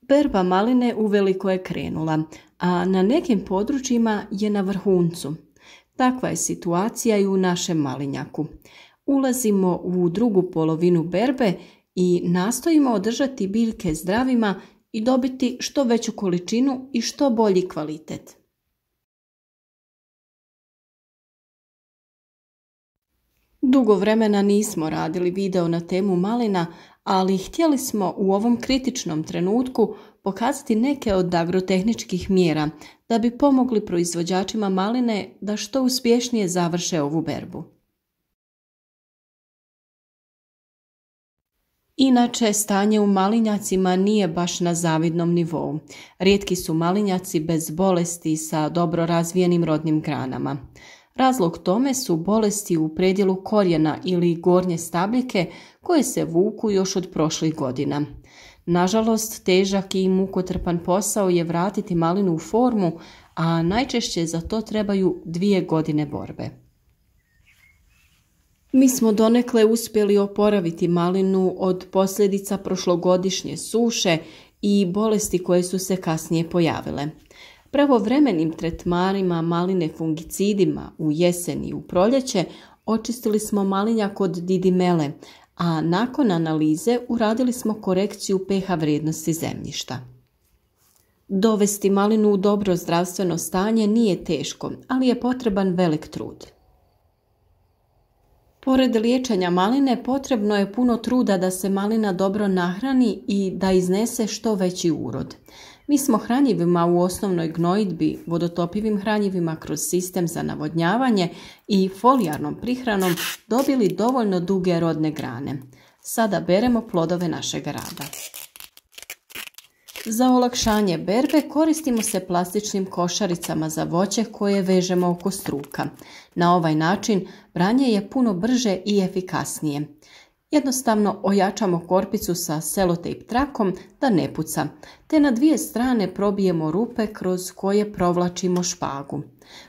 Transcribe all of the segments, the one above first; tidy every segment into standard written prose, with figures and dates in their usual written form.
Berba maline uveliko je krenula, a na nekim područjima je na vrhuncu. Takva je situacija i u našem malinjaku. Ulazimo u drugu polovinu berbe i nastojimo održati biljke zdravima i dobiti što veću količinu i što bolji kvalitet. Dugo vremena nismo radili video na temu malina, ali htjeli smo u ovom kritičnom trenutku pokazati neke od agrotehničkih mjera da bi pomogli proizvođačima maline da što uspješnije završe ovu berbu. Inače, stanje u malinjacima nije baš na zavidnom nivou. Rijetki su malinjaci bez bolesti sa dobro razvijenim rodnim granama. Razlog tome su bolesti u predjelu korijena ili gornje stabljike koje se vuku još od prošlih godina. Nažalost, težak i mukotrpan posao je vratiti malinu u formu, a najčešće za to trebaju 2 godine borbe. Mi smo donekle uspjeli oporaviti malinu od posljedica prošlogodišnje suše i bolesti koje su se kasnije pojavile. Pravovremenim tretmanima maline fungicidima u jesen i u proljeće očistili smo malinjak od didimele, a nakon analize uradili smo korekciju pH vrijednosti zemljišta. Dovesti malinu u dobro zdravstveno stanje nije teško, ali je potreban velik trud. Pored liječenja maline potrebno je puno truda da se malina dobro nahrani i da iznese što veći urod. Mi smo hranjivima u osnovnoj gnojidbi, vodotopivim hranjivima kroz sistem za navodnjavanje i folijarnom prihranom dobili dovoljno duge rodne grane. Sada beremo plodove našeg rada. Za olakšanje berbe koristimo se plastičnim košaricama za voće koje vežemo oko struka. Na ovaj način branje je puno brže i efikasnije. Jednostavno ojačamo korpicu sa selotejp trakom da ne puca, te na 2 strane probijemo rupe kroz koje provlačimo špagu.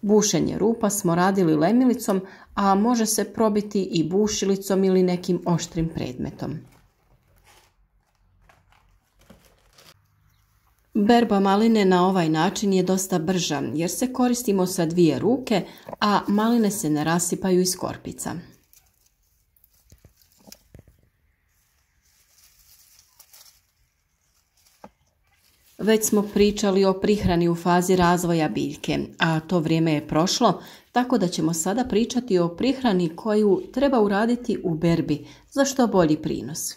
Bušenje rupa smo radili lemilicom, a može se probiti i bušilicom ili nekim oštrim predmetom. Berba maline na ovaj način je dosta brža jer se koristimo sa 2 ruke, a maline se ne rasipaju iz korpica. Već smo pričali o prihrani u fazi razvoja biljke, a to vrijeme je prošlo, tako da ćemo sada pričati o prihrani koju treba uraditi u berbi za što bolji prinos.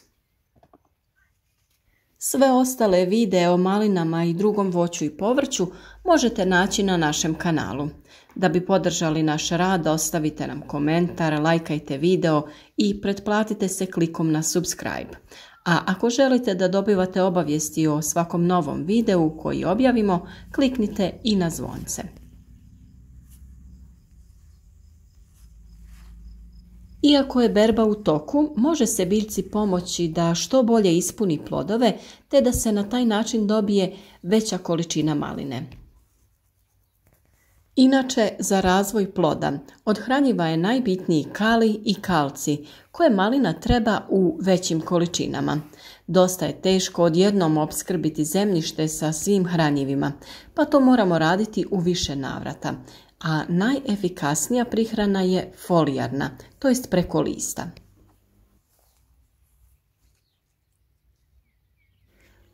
Sve ostale videe o malinama i drugom voću i povrću možete naći na našem kanalu. Da bi podržali naš rad, ostavite nam komentar, lajkajte video i pretplatite se klikom na subscribe. A ako želite da dobivate obavijesti o svakom novom videu koji objavimo, kliknite i na zvonce. Iako je berba u toku, može se biljci pomoći da što bolje ispuni plodove, te da se na taj način dobije veća količina maline. Inače, za razvoj ploda od hranjiva je najbitniji kalij i kalcij, koje malina treba u većim količinama. Dosta je teško odjednom opskrbiti zemljište sa svim hranjivima, pa to moramo raditi u više navrata. A najefikasnija prihrana je folijarna, to jest preko lista.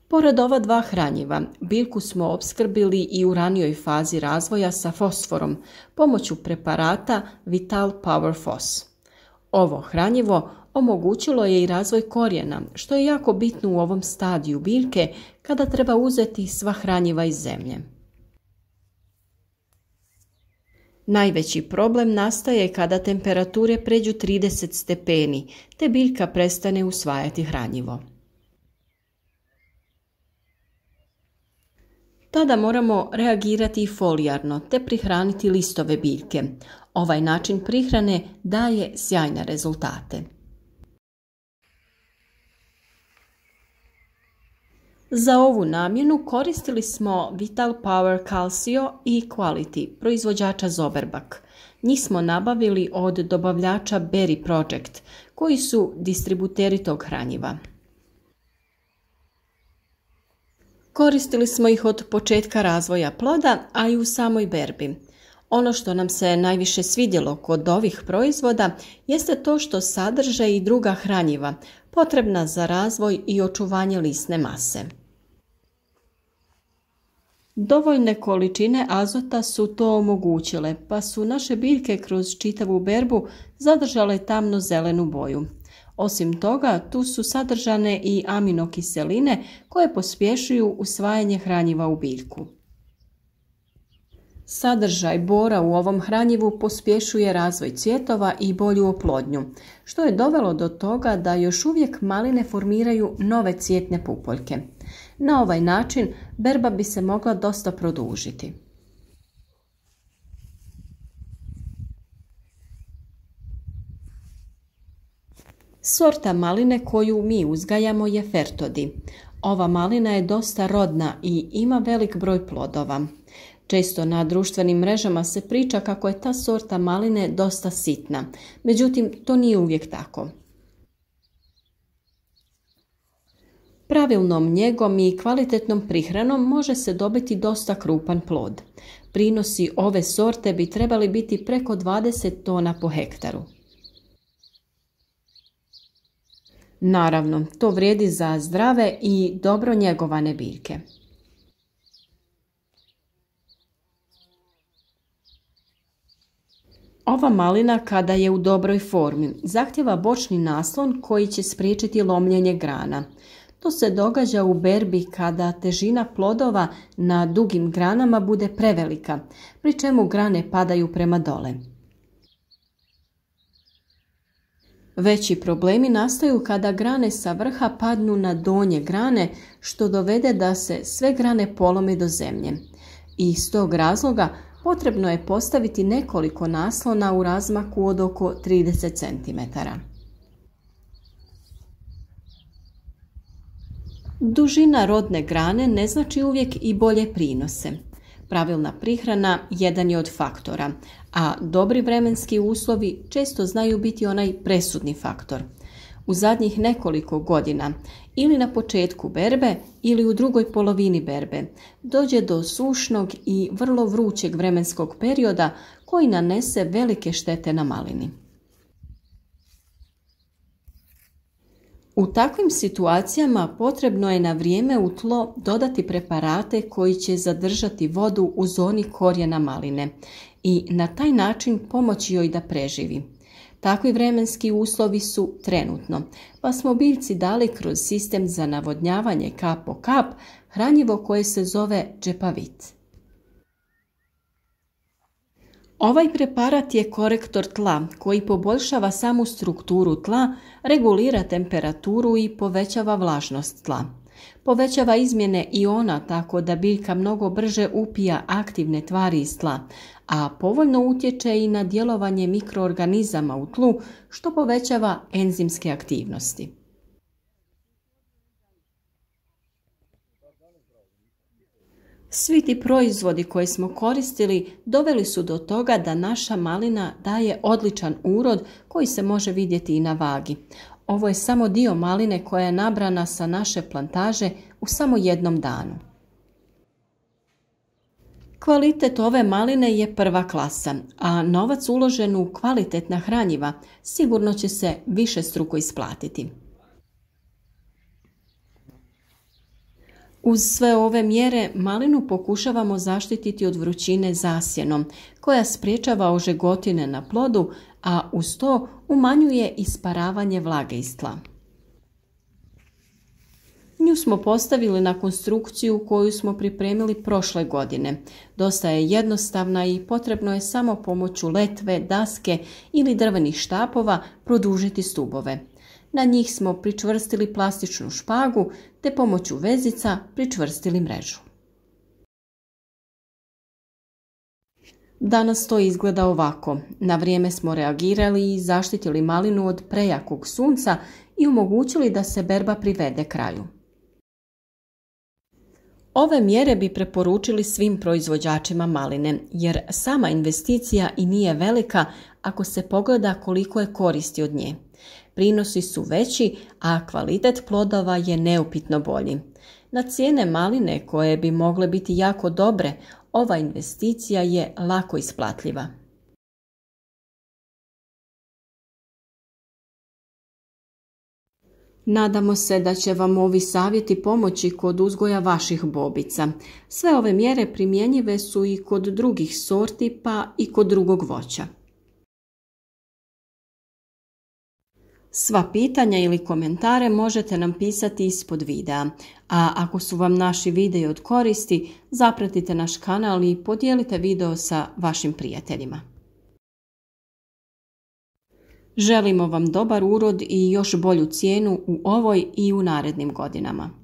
Pored ova 2 hranjiva, biljku smo opskrbili i u ranijoj fazi razvoja sa fosforom pomoću preparata Vital Power Fos. Ovo hranjivo omogućilo je i razvoj korijena, što je jako bitno u ovom stadiju biljke kada treba uzeti sva hranjiva iz zemlje. Najveći problem nastaje kada temperature pređu 30 stepeni, te biljka prestane usvajati hranjivo. Tada moramo reagirati folijarno te prihraniti listove biljke. Ovaj način prihrane daje sjajne rezultate. Za ovu namjenu koristili smo Vital Power Calcio i Quality, proizvođača Zoberbak. Njih smo nabavili od dobavljača Berry Project, koji su distributeri tog hranjiva. Koristili smo ih od početka razvoja ploda, a i u samoj berbi. Ono što nam se najviše svidjelo kod ovih proizvoda jeste to što sadrže i druga hranjiva, potrebna za razvoj i očuvanje lisne mase. Dovoljne količine azota su to omogućile, pa su naše biljke kroz čitavu berbu zadržale tamno zelenu boju. Osim toga, tu su sadržane i aminokiseline koje pospješuju usvajanje hranjiva u biljku. Sadržaj bora u ovom hranjivu pospješuje razvoj cvjetova i bolju oplodnju, što je dovelo do toga da još uvijek maline formiraju nove cvjetne pupoljke. Na ovaj način berba bi se mogla dosta produžiti. Sorta maline koju mi uzgajamo je Fertodi. Ova malina je dosta rodna i ima velik broj plodova. Često na društvenim mrežama se priča kako je ta sorta maline dosta sitna, međutim to nije uvijek tako. Pravilnom njegom i kvalitetnom prihranom može se dobiti dosta krupan plod. Prinosi ove sorte bi trebali biti preko 20 tona po hektaru. Naravno, to vrijedi za zdrave i dobro njegovane biljke. Ova malina kada je u dobroj formi zahtjeva bočni naslon koji će spriječiti lomljenje grana. To se događa u berbi kada težina plodova na dugim granama bude prevelika, pri čemu grane padaju prema dole. Veći problemi nastaju kada grane sa vrha padnu na donje grane, što dovede da se sve grane polome do zemlje. I iz tog razloga potrebno je postaviti nekoliko naslona u razmaku od oko 30 cm. Dužina rodne grane ne znači uvijek i bolje prinose. Pravilna prihrana jedan je od faktora, a dobri vremenski uslovi često znaju biti onaj presudni faktor. U zadnjih nekoliko godina, ili na početku berbe ili u drugoj polovini berbe, dođe do sušnog i vrlo vrućeg vremenskog perioda koji nanese velike štete na malini. U takvim situacijama potrebno je na vrijeme u tlo dodati preparate koji će zadržati vodu u zoni korijena maline i na taj način pomoći joj da preživi. Takvi vremenski uslovi su trenutno, pa smo biljci dali kroz sistem za navodnjavanje kap po kap hranjivo koje se zove Džepavit. Ovaj preparat je korektor tla koji poboljšava samu strukturu tla, regulira temperaturu i povećava vlažnost tla. Povećava izmjene iona tako da biljka mnogo brže upija aktivne tvari iz tla, a povoljno utječe i na djelovanje mikroorganizama u tlu što povećava enzimske aktivnosti. Svi ti proizvodi koje smo koristili doveli su do toga da naša malina daje odličan urod koji se može vidjeti i na vagi. Ovo je samo dio maline koja je nabrana sa naše plantaže u samo jednom danu. Kvalitet ove maline je prva klasa, a novac uložen u kvalitetna hranjiva sigurno će se višestruko isplatiti. Uz sve ove mjere malinu pokušavamo zaštititi od vrućine zasjenom, koja sprječava ožegotine na plodu, a uz to umanjuje isparavanje vlage iz tla. Nju smo postavili na konstrukciju koju smo pripremili prošle godine. Dosta je jednostavna i potrebno je samo pomoću letve, daske ili drvenih štapova produžiti stubove. Na njih smo pričvrstili plastičnu špagu te pomoću vezica pričvrstili mrežu. Danas to izgleda ovako. Na vrijeme smo reagirali i zaštitili malinu od prejakog sunca i omogućili da se berba privede kraju. Ove mjere bi preporučili svim proizvođačima maline, jer sama investicija i nije velika ako se pogleda koliko je koristi od nje. Prinosi su veći, a kvalitet plodova je neupitno bolji. Na cijene maline koje bi mogle biti jako dobre, ova investicija je lako isplatljiva. Nadamo se da će vam ovi savjeti pomoći kod uzgoja vaših bobica. Sve ove mjere primjenjive su i kod drugih sorti pa i kod drugog voća. Sva pitanja ili komentare možete nam pisati ispod videa, a ako su vam naši videi od koristi, zapratite naš kanal i podijelite video sa vašim prijateljima. Želimo vam dobar urod i još bolju cijenu u ovoj i u narednim godinama.